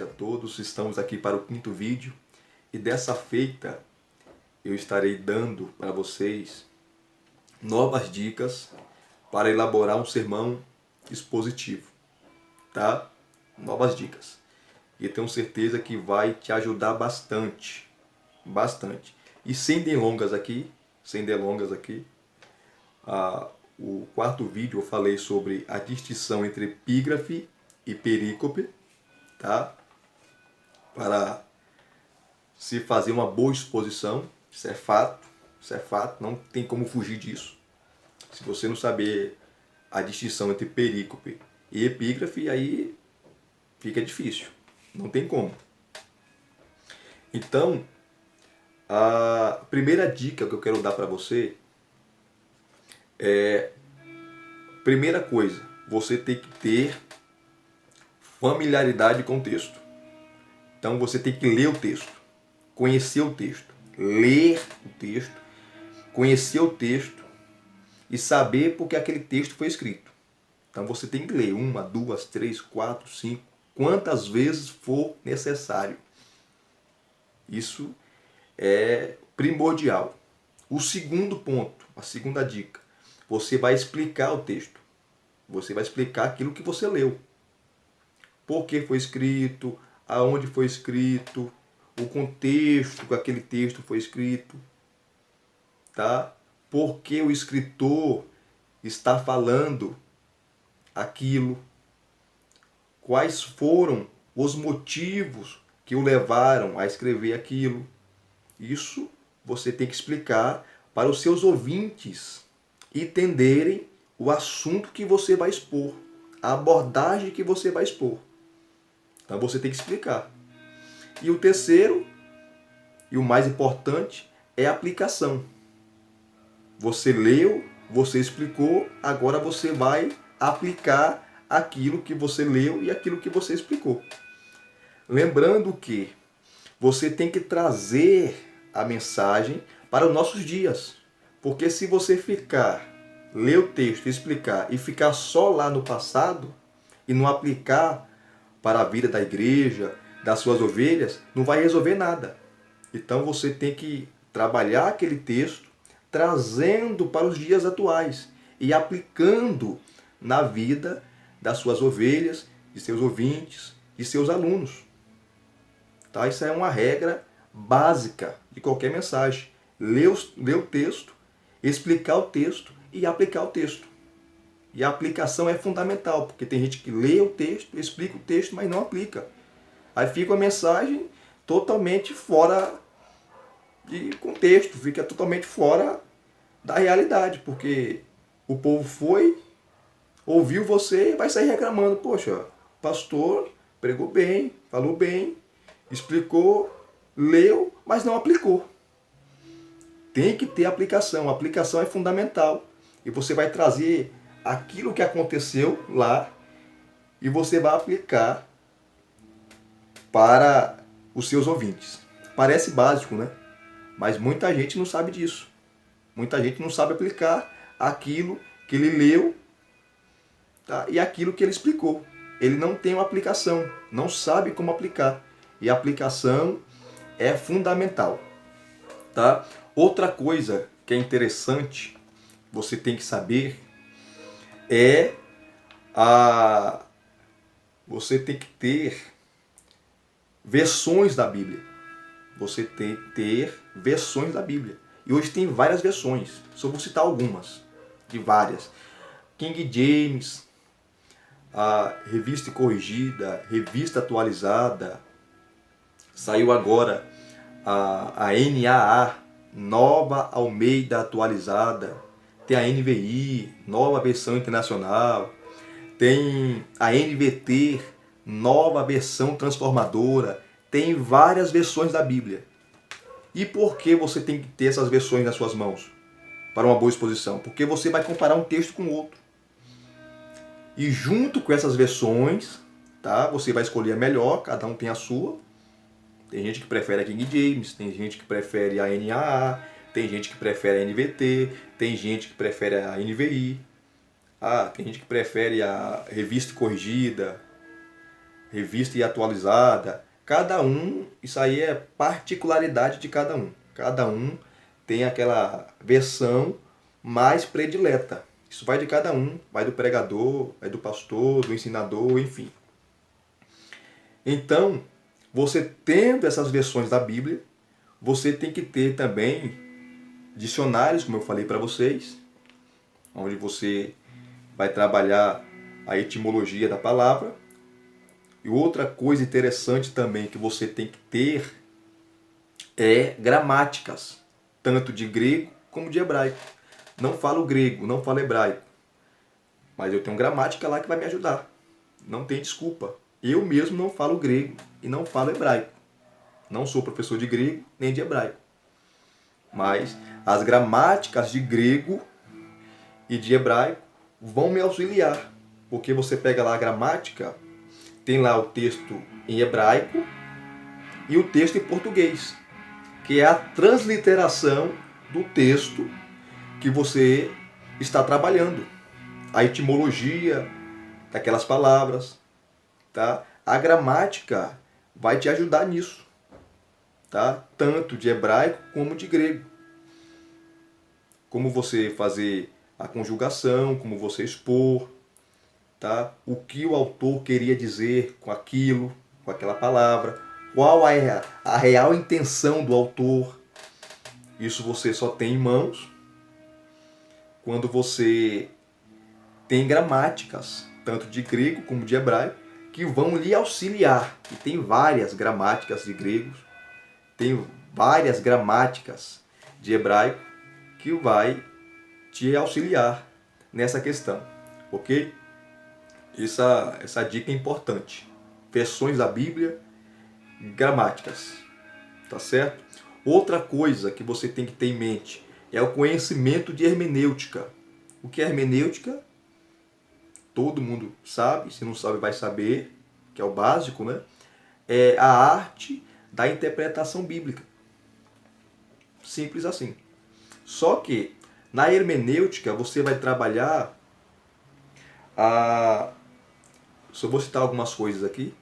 a todos. Estamos aqui para o 5º vídeo e dessa feita eu estarei dando para vocês novas dicas para elaborar um sermão expositivo, tá? Novas dicas. E tenho certeza que vai te ajudar bastante, bastante. E sem delongas aqui, o 4º vídeo eu falei sobre a distinção entre epígrafe e perícope, tá? Para se fazer uma boa exposição, isso é fato, não tem como fugir disso. Se você não saber a distinção entre perícope e epígrafe, aí fica difícil, não tem como. Então, a primeira dica que eu quero dar para você é, primeira coisa, você tem que ter familiaridade com o texto. Então você tem que ler o texto, conhecer o texto, ler o texto, conhecer o texto e saber por que aquele texto foi escrito. Então você tem que ler 1, 2, 3, 4, 5, quantas vezes for necessário. Isso é primordial. O segundo ponto, a segunda dica, você vai explicar o texto. Você vai explicar aquilo que você leu. Por que foi escrito, aonde foi escrito, o contexto que aquele texto foi escrito, tá? Por que o escritor está falando aquilo, quais foram os motivos que o levaram a escrever aquilo. Isso você tem que explicar para os seus ouvintes entenderem o assunto que você vai expor, a abordagem que você vai expor. Então você tem que explicar. E o terceiro, e o mais importante, é a aplicação. Você leu, você explicou, agora você vai aplicar aquilo que você leu e aquilo que você explicou. Lembrando que você tem que trazer a mensagem para os nossos dias. Porque se você ler o texto, explicar e ficar só lá no passado e não aplicar para a vida da igreja, das suas ovelhas, não vai resolver nada. Então você tem que trabalhar aquele texto, trazendo para os dias atuais e aplicando na vida das suas ovelhas, de seus ouvintes, de seus alunos. Tá? Isso é uma regra básica de qualquer mensagem. Ler o texto, explicar o texto e aplicar o texto. E a aplicação é fundamental, porque tem gente que lê o texto, explica o texto, mas não aplica. Aí fica a mensagem totalmente fora de contexto, fica totalmente fora da realidade, porque o povo ouviu você e vai sair reclamando. Poxa, pastor pregou bem, falou bem, explicou, leu, mas não aplicou. Tem que ter aplicação, a aplicação é fundamental. E você vai trazer aquilo que aconteceu lá e você vai aplicar para os seus ouvintes. Parece básico, né? Mas muita gente não sabe disso. Muita gente não sabe aplicar aquilo que ele leu, tá? E aquilo que ele explicou. Ele não tem uma aplicação, não sabe como aplicar. E a aplicação é fundamental, tá? Outra coisa que é interessante, você tem que saber, você tem que ter versões da Bíblia. Você tem que ter versões da Bíblia. E hoje tem várias versões. Só vou citar algumas, de várias. King James, a Revista Corrigida, Revista Atualizada. Saiu agora a NAA, Nova Almeida Atualizada. Tem a NVI, Nova Versão Internacional. Tem a NVT, Nova Versão Transformadora. Tem várias versões da Bíblia. E por que você tem que ter essas versões nas suas mãos para uma boa exposição? Porque você vai comparar um texto com o outro. E junto com essas versões, tá, você vai escolher a melhor, cada um tem a sua. Tem gente que prefere a King James, tem gente que prefere a NAA, tem gente que prefere a NVT, tem gente que prefere a NVI, tem gente que prefere a Revista Corrigida. revista e atualizada. Cada um, isso aí é particularidade de cada um. Cada um tem aquela versão mais predileta. Isso vai de cada um, vai do pregador, vai do pastor, do ensinador, enfim. Então, você tendo essas versões da Bíblia, você tem que ter também dicionários, como eu falei para vocês, onde você vai trabalhar a etimologia da palavra. E outra coisa interessante também que você tem que ter é gramáticas, tanto de grego como de hebraico. Não falo grego, não falo hebraico, mas eu tenho gramática lá que vai me ajudar. Não tem desculpa. Eu mesmo não falo grego e não falo hebraico. Não sou professor de grego nem de hebraico. Mas as gramáticas de grego e de hebraico vão me auxiliar. Porque você pega lá a gramática, tem lá o texto em hebraico e o texto em português, que é a transliteração do texto que você está trabalhando. A etimologia daquelas palavras, tá? A gramática vai te ajudar nisso, tá? Tanto de hebraico como de grego. Como você fazer a conjugação, como você expor, tá? O que o autor queria dizer com aquilo, com aquela palavra, qual a real intenção do autor. Isso você só tem em mãos quando você tem gramáticas, tanto de grego como de hebraico, que vão lhe auxiliar. E tem várias gramáticas de gregos, tem várias gramáticas de hebraico que vai te auxiliar nessa questão, ok? Essa dica é importante. Versões da Bíblia, gramáticas, tá certo? Outra coisa que você tem que ter em mente é o conhecimento de hermenêutica. O que é hermenêutica? Todo mundo sabe, se não sabe vai saber, que é o básico, né? É a arte da interpretação bíblica. Simples assim. Só que na hermenêutica você vai trabalhar só vou citar algumas coisas aqui.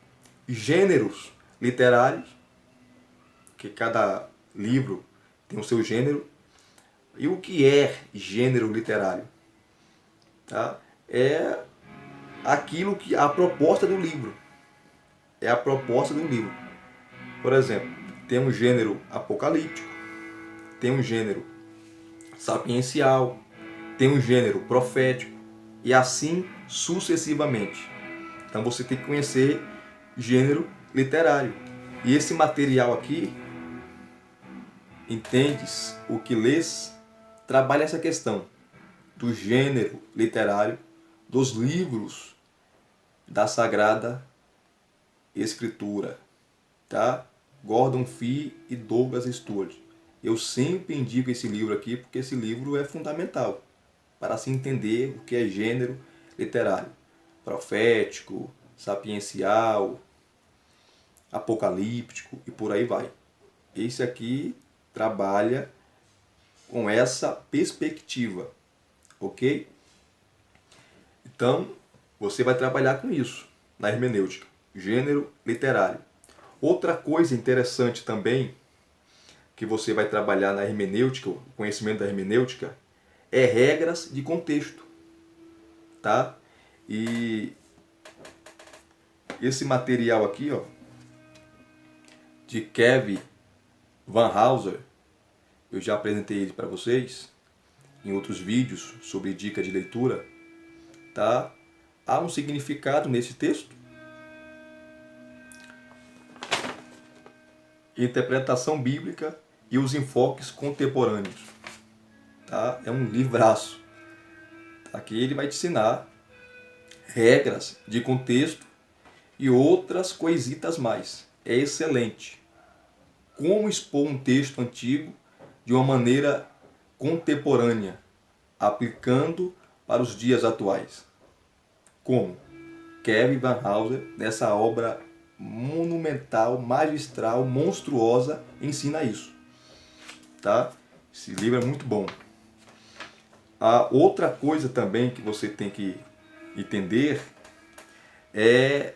Gêneros literários, que cada livro tem o seu gênero. E o que é gênero literário? Tá? É aquilo que a proposta do livro. É a proposta do livro. Por exemplo, tem um gênero apocalíptico, tem um gênero sapiencial, tem um gênero profético e assim sucessivamente. Então você tem que conhecer gênero literário. E esse material aqui, entendes o que lês, trabalha essa questão do gênero literário, dos livros da Sagrada Escritura, tá? Gordon Fee e Douglas Stuart. Eu sempre indico esse livro aqui porque esse livro é fundamental para se entender o que é gênero literário. Profético, sapiencial, apocalíptico e por aí vai. Esse aqui trabalha com essa perspectiva, ok? Então, você vai trabalhar com isso na hermenêutica, gênero literário. Outra coisa interessante também que você vai trabalhar na hermenêutica, o conhecimento da hermenêutica, é regras de contexto, tá? E esse material aqui, ó, de Kevin Van Hauser, eu já apresentei ele para vocês em outros vídeos sobre dica de leitura, tá? Há um significado nesse texto. Interpretação bíblica e os enfoques contemporâneos, tá? É um livraço. Aqui ele vai te ensinar regras de contexto e outras coisitas mais. É excelente. Como expor um texto antigo de uma maneira contemporânea, aplicando para os dias atuais. Como? Kevin Van Hauser, nessa obra monumental, magistral, monstruosa, ensina isso. Tá? Esse livro é muito bom. A outra coisa também que você tem que entender é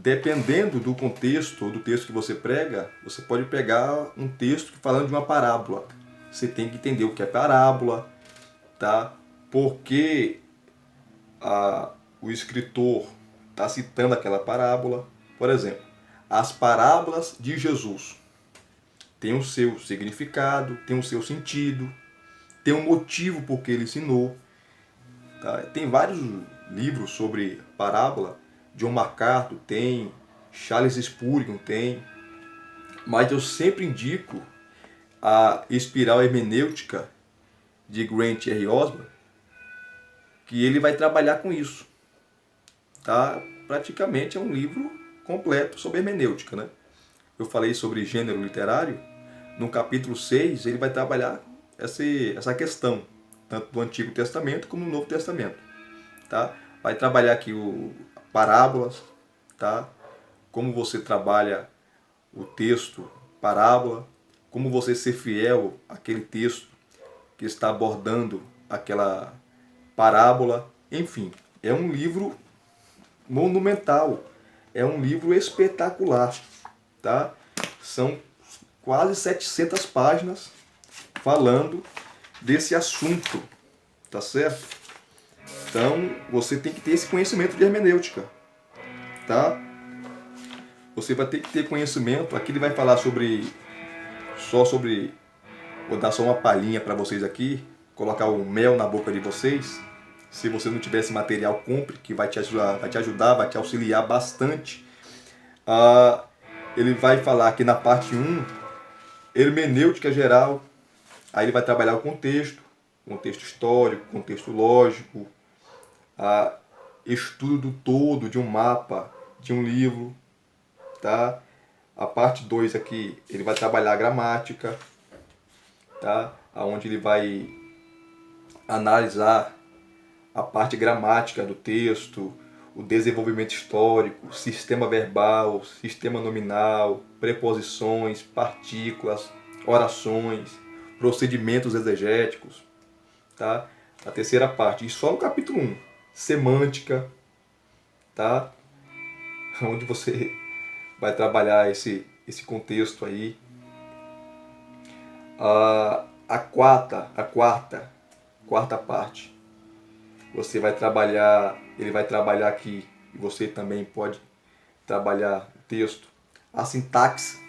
dependendo do contexto ou do texto que você prega, você pode pegar um texto falando de uma parábola. Você tem que entender o que é parábola, tá? Porque o escritor está citando aquela parábola. Por exemplo, as parábolas de Jesus têm o seu significado, têm o seu sentido, tem um motivo por que ele ensinou. Tá? Tem vários livros sobre parábola. John MacArthur tem, Charles Spurgeon tem, mas eu sempre indico a Espiral Hermenêutica de Grant R. Osborne, que ele vai trabalhar com isso. Tá? Praticamente é um livro completo sobre hermenêutica. Né? Eu falei sobre gênero literário. No capítulo 6, ele vai trabalhar essa questão, tanto do Antigo Testamento como do Novo Testamento. Tá? Vai trabalhar aqui parábolas, tá? Como você trabalha o texto, parábola, como você ser fiel àquele texto que está abordando aquela parábola. Enfim, é um livro monumental, é um livro espetacular, tá? São quase 700 páginas falando desse assunto, tá certo? Então, você tem que ter esse conhecimento de hermenêutica, tá? Você vai ter que ter conhecimento. Aqui ele vai falar só sobre, vou dar só uma palhinha para vocês aqui, colocar o mel na boca de vocês. Se você não tiver esse material, compre, que vai te ajudar, vai te auxiliar bastante. Ele vai falar aqui na parte 1, hermenêutica geral. Aí ele vai trabalhar o contexto histórico, contexto lógico, estudo do todo de um mapa, de um livro, tá? A parte 2 aqui, ele vai trabalhar a gramática, tá? Onde ele vai analisar a parte gramática do texto, o desenvolvimento histórico, sistema verbal, sistema nominal, preposições, partículas, orações, procedimentos exegéticos, tá? A terceira parte, e só no capítulo 1, semântica, tá? Onde você vai trabalhar esse contexto aí. A quarta parte, você vai trabalhar, ele vai trabalhar aqui, e você também pode trabalhar o texto, a sintaxe,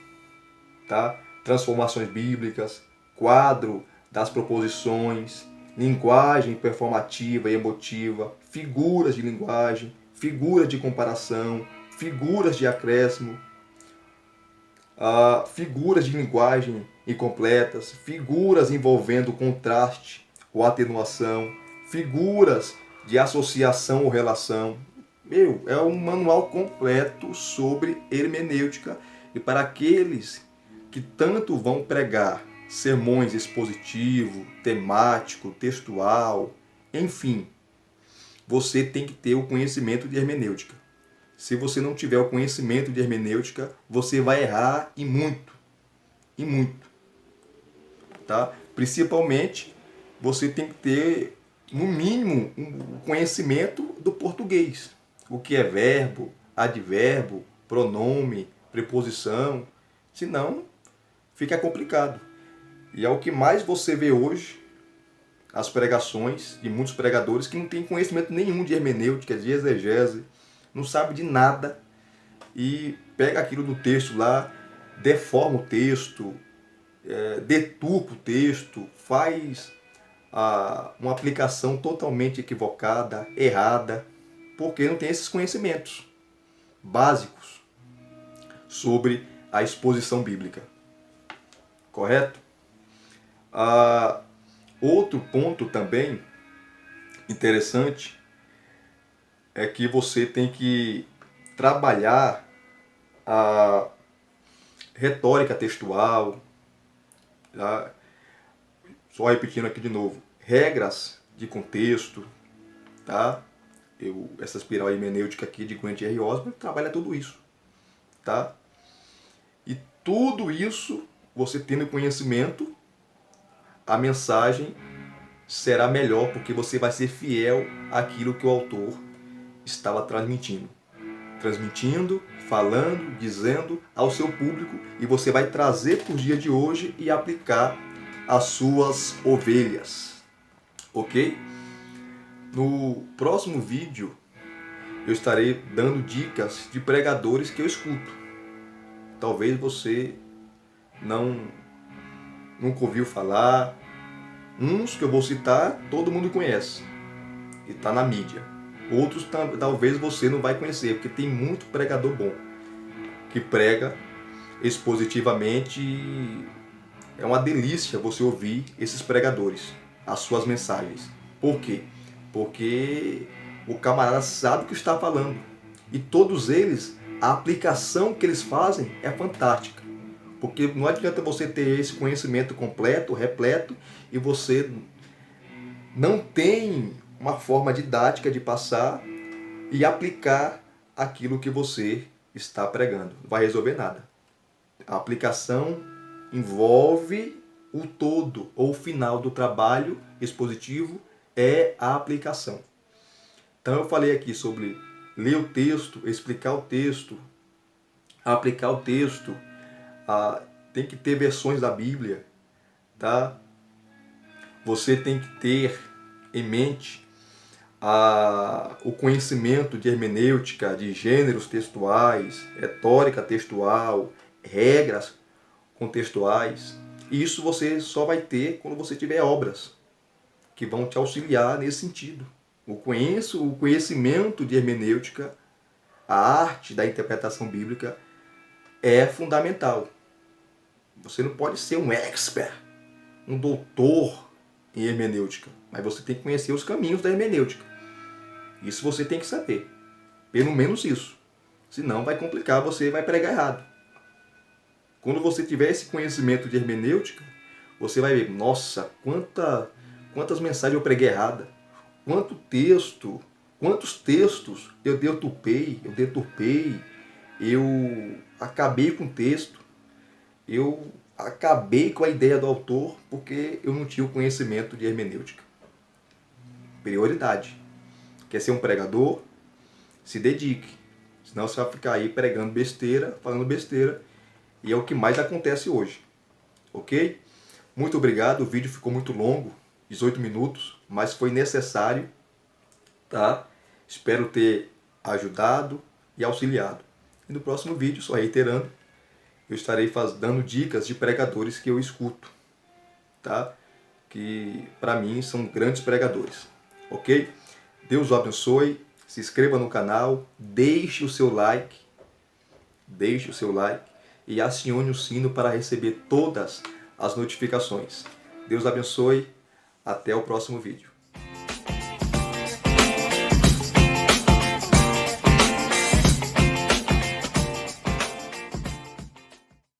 tá? Transformações bíblicas, quadro das proposições, linguagem performativa e emotiva, figuras de linguagem, figuras de comparação, figuras de acréscimo, figuras de linguagem incompletas, figuras envolvendo contraste ou atenuação, figuras de associação ou relação. É um manual completo sobre hermenêutica, e para aqueles que tanto vão pregar sermões expositivo, temático, textual, enfim, você tem que ter o conhecimento de hermenêutica. Se você não tiver o conhecimento de hermenêutica, você vai errar e muito. E muito. Tá? Principalmente, você tem que ter, no mínimo, um conhecimento do português. O que é verbo, advérbio, pronome, preposição. Senão, fica complicado. E é o que mais você vê hoje, as pregações de muitos pregadores que não têm conhecimento nenhum de hermenêutica, de exegese, não sabe de nada e pega aquilo do texto lá, deforma o texto, deturpa o texto, faz uma aplicação totalmente equivocada, errada, porque não tem esses conhecimentos básicos sobre a exposição bíblica. Correto? Outro ponto também interessante é que você tem que trabalhar a retórica textual, tá? Só repetindo aqui de novo, regras de contexto, tá? Essa espiral hermenêutica aqui de Grant R. Osborne trabalha tudo isso, tá? E tudo isso, você tendo conhecimento, a mensagem será melhor, porque você vai ser fiel àquilo que o autor estava transmitindo. transmitindo, falando, dizendo ao seu público, e você vai trazer para o dia de hoje e aplicar às suas ovelhas, ok? No próximo vídeo eu estarei dando dicas de pregadores que eu escuto. Talvez você nunca ouviu falar. Uns que eu vou citar, todo mundo conhece e está na mídia. Outros talvez você não vai conhecer, porque tem muito pregador bom que prega expositivamente. É uma delícia você ouvir esses pregadores, as suas mensagens. Por quê? Porque o camarada sabe o que está falando. E todos eles, a aplicação que eles fazem é fantástica. Porque não adianta você ter esse conhecimento completo, repleto, e você não tem uma forma didática de passar e aplicar aquilo que você está pregando. Não vai resolver nada. A aplicação envolve o todo ou o final do trabalho expositivo, é a aplicação. Então eu falei aqui sobre ler o texto, explicar o texto, aplicar o texto. Tem que ter versões da Bíblia, tá? Você tem que ter em mente o conhecimento de hermenêutica, de gêneros textuais, retórica textual, regras contextuais. E isso você só vai ter quando você tiver obras que vão te auxiliar nesse sentido. O conhecimento de hermenêutica, a arte da interpretação bíblica é fundamental. Você não pode ser um expert, um doutor em hermenêutica, mas você tem que conhecer os caminhos da hermenêutica. Isso você tem que saber. Pelo menos isso. Senão vai complicar, você vai pregar errado. Quando você tiver esse conhecimento de hermenêutica, você vai ver, nossa, quantas mensagens eu preguei errada. Quantos textos eu deturpei, eu acabei com o texto, eu acabei com a ideia do autor porque eu não tinha o conhecimento de hermenêutica. Prioridade. Quer ser um pregador? Se dedique. Senão você vai ficar aí pregando besteira, falando besteira, e é o que mais acontece hoje. Ok? Muito obrigado, o vídeo ficou muito longo, 18 minutos, mas foi necessário, tá? Espero ter ajudado e auxiliado. E no próximo vídeo, só reiterando, eu estarei dando dicas de pregadores que eu escuto, tá? Que para mim são grandes pregadores, ok? Deus o abençoe, se inscreva no canal, deixe o seu like e acione o sino para receber todas as notificações. Deus abençoe, até o próximo vídeo.